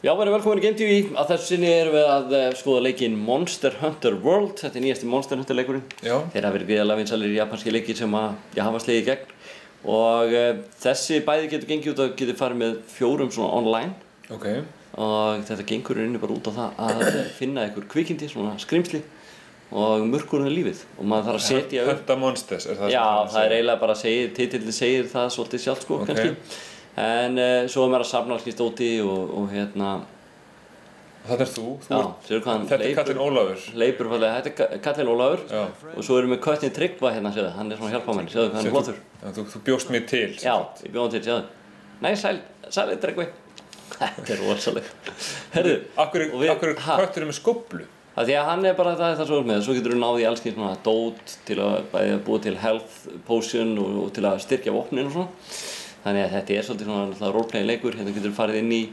Já, verið velkomin í Game TV. Að þessu sinni erum við að skoða leikinn Monster Hunter World. Þetta er nýjasti Monster Hunter leikurinn. Já. Þeir hafa verið gríðarlega vinsælir japanski leikir sem að hafa slegið í gegn. Og þessi bæði getur gengið út og getur farið með 4 svona online. Ok. Og þetta gengur inni bara út á það að finna einhver kvikindi, svona skrimsli og mörkurinn lífið. Og maður þarf að setja upp. Hunta monsters, er það? Já, það er eiginlega bara titillinn segir það svolítið sjálft sko, kannski. En svo er maður að safna alls stóti og hérna. Þetta er þú? Já, sérðu hvað hann Þetta er kallinn Ólafur. Leipur fallega, þetta er kallinn Ólafur. Já. Og svo erum við köttinn Tryggva hérna, sérðu, hann er svona hjálpámenn, sérðu hvað hann er flottur. Þú bjóst mig til. Já, ég bjóð hann til, sérðu. Nei, sæl Tryggvi. Þetta er rosalegt. Herðu, Af hverju er kötturinn með skóflu? Það því að hann er bara það svo með, svo getur þú náð í alls kyns svona dót til að búa til health potion og til að styrkja vopnin og svona. Þannig að þetta er svolítið svona roleplay leikur, hérna getur þú farið inn í,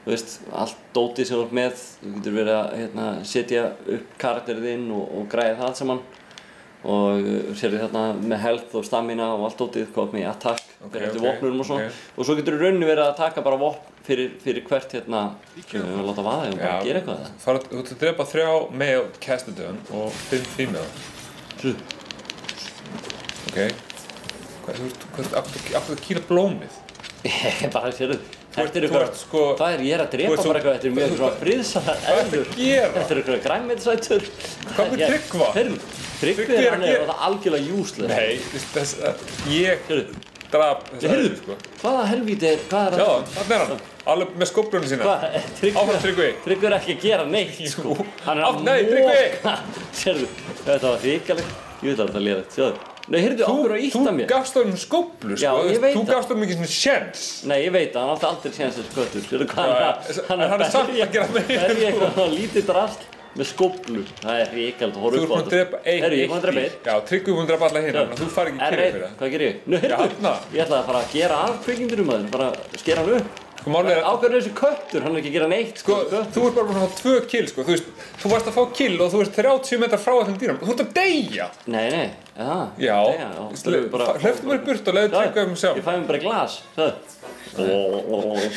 þú veist, allt dótið sem þú ert með, þú getur verið að setja upp karakterið þinn og græða það allt saman og sérðu þarna með health og stamina og allt dótið, hvað með attack, fyrir eftir vopnurum og svona og svo getur þú rauninni verið að taka bara vopn fyrir hvert hérna, láta vaða og bara gera eitthvað það. Þú ert að drepa 3 male castodon og 5 female. Ok. Hvað áttu að kýla blómið? Bara sérðu, þetta er eitthvað, ég er að drepa bara eitthvað, þetta er mjög svona friðsamar eðlur. Hvað ertu að gera? Þetta er eitthvað grænmetisætur. Hvað með Tryggva? Tryggvi hann er það algjörlega useless. Nei, ég drap þessa eðlu, sko. Hvaða helvíti er, hvað er það? Sjáðu, þarna er hann, alveg með skóflunum sína. Áfram Tryggvi. Tryggvi er ekki að gera neitt, sko. Hann er að móka. Sérðu, þetta var hrikalegt. Ég veit að þetta er lélegt, sjáðu. Nei, heyrðu, okkur að ítta mér. Þú gafst honum skóflu, sko. Já, ég veit það. Þú gafst honum ekki svona sjens. Nei, ég veit það, hann átti aldrei sjens þessi köttur. Sérðu hvað hann er samt að gera meira. Berja eitthvað lítið drasl með skóflu. Það er hrikalegt að horfa upp á þetta. Þú ert búinn að drepa einn. Heyrðu, ég er búinn að drepa einn. Já, Tryggvi er búinn að drepa alla hina, þú fari ekki kyrri fyrir það. Hvað gerir ég? Nú, heyrðu, ég ætlaði að fara að gera af kvikmyndunum maður, bara skera hann upp. Ákveður þessi köttur, hann er ekki að gera neitt sko, þú ert bara búinn að fá 2 kill sko, þú varst að fá kill og þú ert 30 metrar frá þessum dýrum, þú ert að deyja! Nei, já, hleyptu mér burt og leiðu Tryggvi um sjálf. Ég fæ mér bara glas,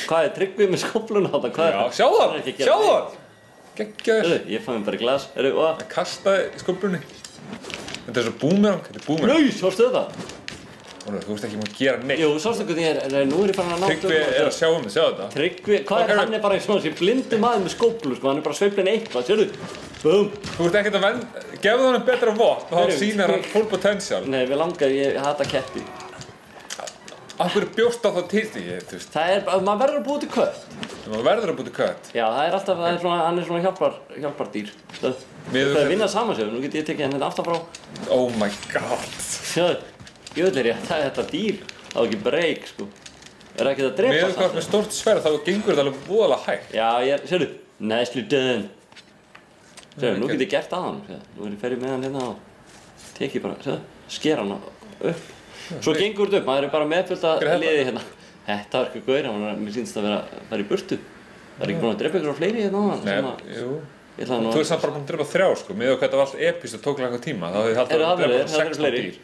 hvað er Tryggvi með skófluna þarna? Já, sjá það! Geggjaður! Ég fæ mér bara glas, að kastaði skóflunni. Þetta er svo boomerang, Nei, sástu þetta? Þú ert ekki múin að gera neitt. Jú, sástu hvernig nú er ég farin að ná Tryggvi er að sjá þetta. Tryggvi, hann er bara svona þessi blindi maður með skóflu, sko, hann er bara sveiflinn eitthvað, sérðu? Búm! Þú ert ekkert að gefðu honum betra vopn og þá sýnir hann full potential. Nei, við langar, ég hata ketti. Af hverju bjóst á það til því, þú veist? Það er, maður verður að búa til kött. Maður verður að búa til kött? Já, það er alltaf, hann er svona hjálpardýr. Það er vinnað saman sér, nú get ég tekið hann hérna aftan frá. Oh my god. Sjáðu. Jöðlir ég, þetta dýr á ekki breyk, sko. Er ekki að drepa samt? Með stórt sverð þá gengur þetta alveg voðalega hægt. Já, sérðu, nicely done. Sérðu, nú get ég gert að hann, nú er ég ferið með hann hérna og tekið bara, sérðu, sker hann upp. Svo gengur þetta upp, maður er bara meðfullt að liði hérna. Þetta var eitthvað gaur, mér sýnst að vera í burtu. Það er ekki búin að drepa ykkur á fleiri hérna á hann. Nei, jú. Þú er samt bara búin að drepa 3, sko, með hvað þetta var allt epískt og tók langan tíma. Þá hefði haldið að drepa 16 dýr.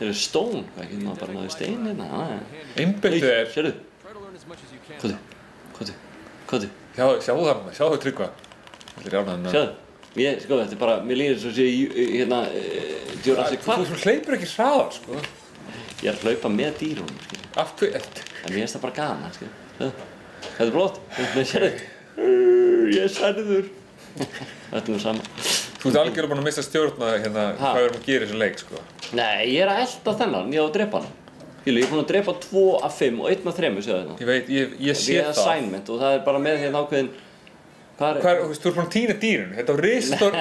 Þeir eru stón, hvað getur maður bara náðu stein hérna? Einbeittu þér. Sérðu? Hvað? Sjáðu Tryggva. Þetta er ánægðan. Sjáðu, sko, þetta er bara, mér líður svo að sé hérna, Jurassic Park. Þú hleypur ekki hraðar, sko. Ég er að hlaupa með dýrunum, skilja. Af hverju? En mér finnst það bara gaman, skilja. Þetta er blótt, sérðu? Ég er særður. Þetta er nú sama. Þú ert algjörlega búinn að missa stjórna hérna hvað við erum að gera í þessu leik, sko. Nei, ég er að elta þennan, ég á að drepa hann. Ég er búinn að drepa 2 af 5 og 1 af 3, séu þetta. Ég veit, ég sé það. Ég er assignment og það er bara með hérna ákveðin... Þú ert búinn að týna dýrun, þetta var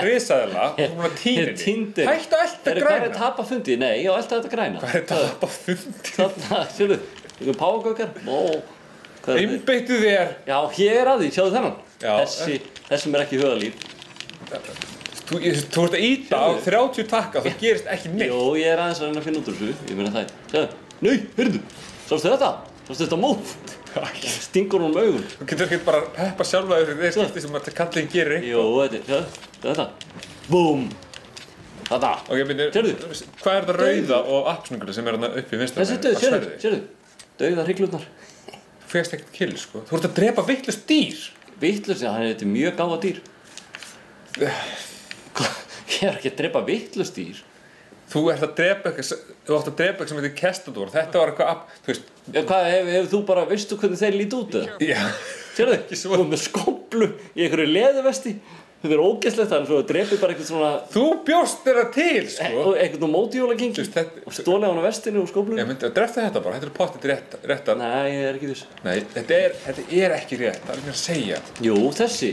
risaðela og þú ert búinn að týna því. Hættu að elta græna. Hvað er tapa fundi? Nei, ég á að elta þetta græna. Hvað er tapa fundi? Þarna, sérðu, einhvern páfagaukar. Einbeittu þér. Já, ég er að því, sjáðu þennan. Þessum er ekki hugalíf. Þú ert að íta á 30 takka, það gerist ekki neitt. Jó, ég er aðeins að reyna að finna út úr þessu, ég meina það. Sjáðu, nei, heyrðu, sástu þetta? Sástu þetta móf? Stingur hún augun. Þú getur ekki bara peppa sjálfa þér skipti sem að kallinn gerir eitthvað. Jú, þetta. Búm! Þetta. Ok, sérðu, hvað er þetta rauða og appsnugula sem er hérna uppi í vinstra? Sérðu, dauða hryglurnar. Þú fegst ekkert kill, sko. Þú ert að drepa vitlaust dýr. Vitlaus, þetta er mjög gáfa dýr. Ég er ekki að drepa vitlaus dýr. Þú átt að drepa eitthvað sem heitir Kestodor. Þetta var eitthvað, þú veist. Já, hvað, hefur þú bara, veistu hvernig þeir líti út eða? Já. Sérðu, þú er með skóflu í einhverju leðuvesti. Þetta er ógeðslegt, þannig að drepið bara eitthvað svona... Þú bjóst þeirra til, sko. Eitthvað nú mótijólagengi og stólið á hana vestinu og skóflunni. Ég myndi að drefta þetta bara, þetta er pottið réttan. Nei, ég er ekki viss. Nei, þetta er ekki rétt, það er ekki að segja. Jú, þessi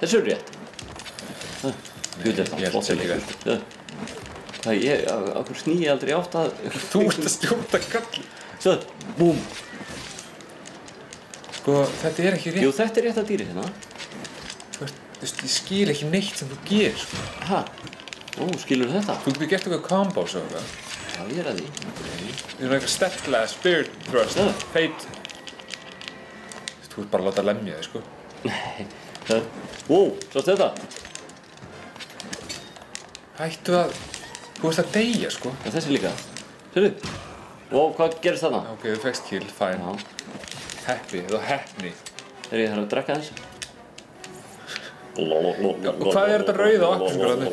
er rétt. Ég held að segja rétt. Akkur sný ég aldrei átt að... Þú ert að skjóta kall. Svo, búm. Sko, þetta er ekki rétt. Jú, þetta er rétt að dýri hérna. Þú veist, ég skil ekki neitt sem þú gerir, sko. Hæ? Ó, skilur þetta? Þú getur gert eitthvað combos og eitthvað. Já, ég er að því. Þetta er eitthvað sterklega, spirit thrust, fate. Þú ert bara að láta lemja þig, sko. Nei. Ó, sástu þetta? Hættu að... Þú ert að deyja, sko. Já, þessi líka. Sérðu? Ó, hvað gerist þarna? Ok, þú fegst kill, fine. Já. Happy, þú heppni. Þegar ég þarf að drekka þessu. Og hvað er þetta rauða og appelsínugula þarna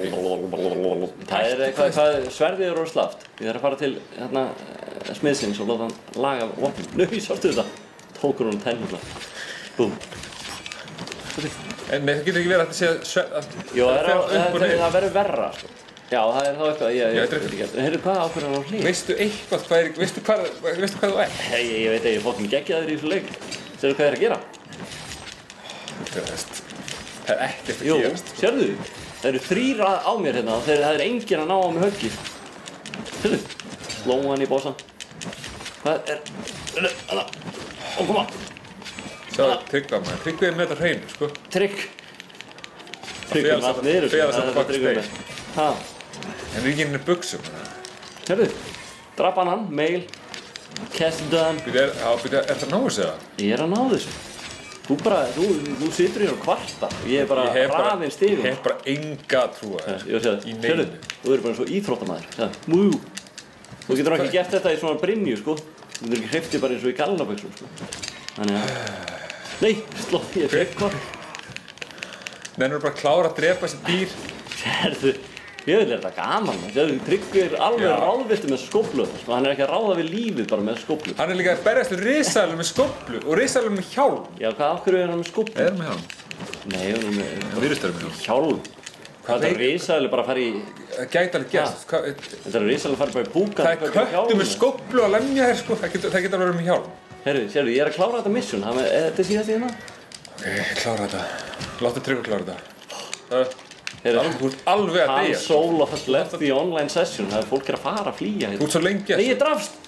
uppi? Það er eitthvað sverðið er slaft. Ég þarf að fara til hérna smiðsins og láta hann laga vopnin. Nú, sástu þetta? Tókur hún tennuna. Búm. Nei, það getur ekki verið að þetta sé Jó, það verður verra, sko. Já, það er þá eitthvað, ég veit ekki. Heyrðu, hvað ákveður hann á hlýð? Veistu eitthvað, veistu hvað þú ert? Ég veit ekki, ég fokkin geggjaður í þessu leik. Sérðu hvað er að gera? Það er ekkert að Jú, gerast. sérðu, það eru 3 á mér hérna og það er enginn að ná á mig höggið. Sérðu, slóum hann í bósan. Hvað er... Þarna, ó, koma. Sjáðu, Tryggva maður, Tryggva er með þetta hreinu, sko. Tryggva með allt niður, Fela samt backstage. Hæ? En ríkinn er buxum. Sérðu, drapa hann, mail, cast done. Er það náðu sig það? Ég er að ná þessu. Þú situr hér og kvarta. Ég er bara rafinn stigum. Ég hef bara enga trú að þér. Í neinu. Þú eru bara svo íþróttamaður. Mú. Þú getur ekki gert þetta í svona brynju, sko. Þú getur ekki hreiftið bara eins og í gallaböxum, sko. Þannig að... Nei, sló ég eitthvað. Nennur bara að klára að drepa þessi dýr. Sérðu, ég vil þetta gaman. Sérðu, Tryggvi er alveg ráðvilltur með skóflu. Sko, hann er ekki að ráða við lífið bara með skóflu. Hann er líka að berjast við risaeðlur með skóflu og risaeðlur með hjálm. Já, hvað af hverju er hann með skóflu? Er hann með hjálm? Nei, hann er með... Hann virðist vera með hjálm. Hjálm? Hvað er risaeðlur bara að fara í... Það gæti alveg gerst. Þetta er risaeðlur að fara bara í búkan. Það er köttur með skóflu að lemja þér, sko. Það geta alveg verið með hjálm. Herru, sérðu, ég er að klára þetta mission. Þetta er síðast í hérna? Ok, klára þetta. Láttu Tryggva klára þetta. Þú ert alveg að deyja. Hann Solo has left the online session. Það er fólk að fara að flýja hérna. Þú ert svo lengi að... Nei, ég drafst!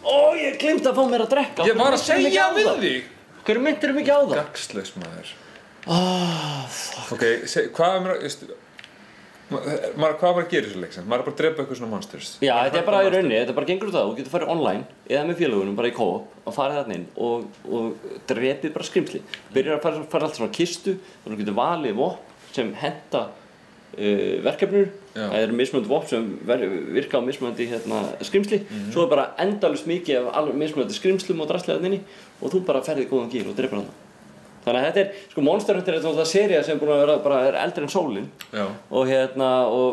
Ó, ég gleymdi að fá mér að drekka. Ég var að segja við þig! Hverju myndir mikið á það? Gagnslaus maður. Fuck. Ok, hvað er maður að gera í þessu leik? Maður er bara að drepa eitthvað svona monsters. Já, þetta er bara í rauninni, þetta bara gengur út það. Þú getur farið online eða með félagunum bara í co-op og farið þarna inn og drepið bara skrimsli. Byrjar að fara allt svona kistu og þú getur valið vopn sem henta verkefnur. Það eru mismunandi vopn sem virka á mismunandi skrimsli. Svo er bara endalaust mikið af mismunandi skrimslum og drasli þarna inni og þú bara ferð í góðan gír og drepur hana. Þannig að þetta er, sko Monster Hunter er þetta sería sem búin að vera bara eldri en sólin. Já. Og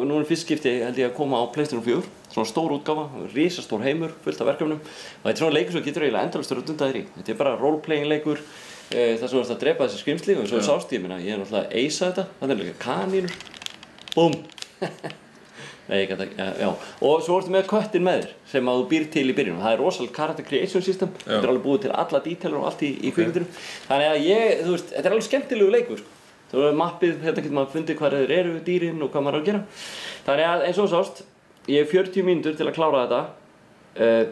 nú er fyrst skipti held ég að koma á PlayStation 4, svona stór útgáfa, risastór heimur, fullt af verkefnum. Og þetta er svona leikur sem getur eiginlega endalaust röddundaðir í. Þetta er bara role-playing leikur, þar sem þú ert að drepa þessi skrimsli og svo sást ég er náttúrulega að eisa þetta, þannig er líka kanínur. Búm! Nei, ég gæti ekki, já. Og svo ertu með köttin með þér sem að þú býr til í byrjun. Það er rosalega character creation system. Þetta er alveg búið til alla detailur og allt í kvikmyndinum. Þannig að þú veist, þetta er alveg skemmtilegu leikur, sko. Þú veist, mappið, þetta getur maður fundið hvað þeir eru dýrin og hvað maður á að gera. Þannig að eins og þú sást, ég hef 40 mínútur til að klára þetta.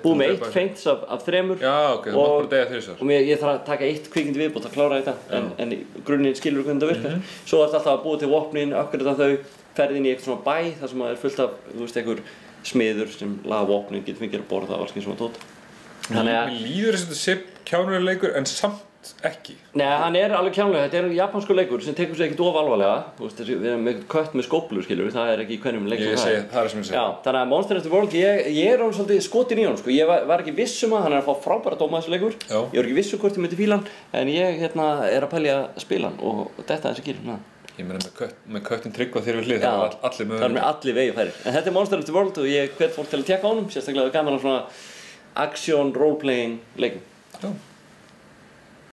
Búið með 1 feints af 3. Já, ok, þú mátt bara deyja þrisvar. Og ég þarf að taka 1 kvikindi viðbót að klára þetta, en í grunninn skilur hvernig þetta virkar. Svo ertu alltaf að búa til vopnin, uppgradera þau, ferð inn í eitthvað svona bæ, þar sem er fullt af, þú veist, einhver smiður sem laga vopnin, getur fengið að borða og alls svona tótt. Þannig að... Mér líður þess að þetta sé kjánulegur, en samt ekki. Nei, hann alveg kjánlega, þetta japanskur leikur sem tekur sig ekkert of alvarlega. Þú veist, við erum með kött með skóflu, skilur, það ekki í hverjum leik sem það er. Það sem ég segi. Já, þannig að Monster Hunter World, ég alveg svolítið skotin í honum, sko. Ég var ekki viss hann að fá frábæra dóma þessu leikur. Já. Ég var ekki viss hvort ég myndi fíla hann, en ég er að pælja að spila hann og þetta þessi kýr. Ég meina með köttin Tryggva þér við hlið, það er allir mögulegir. Það með allir vegið færir. En þetta Monster Hunter World og ég hvet fólk til að tékka á honum, sérstaklega gaman á svona action role-playing leikum. Já.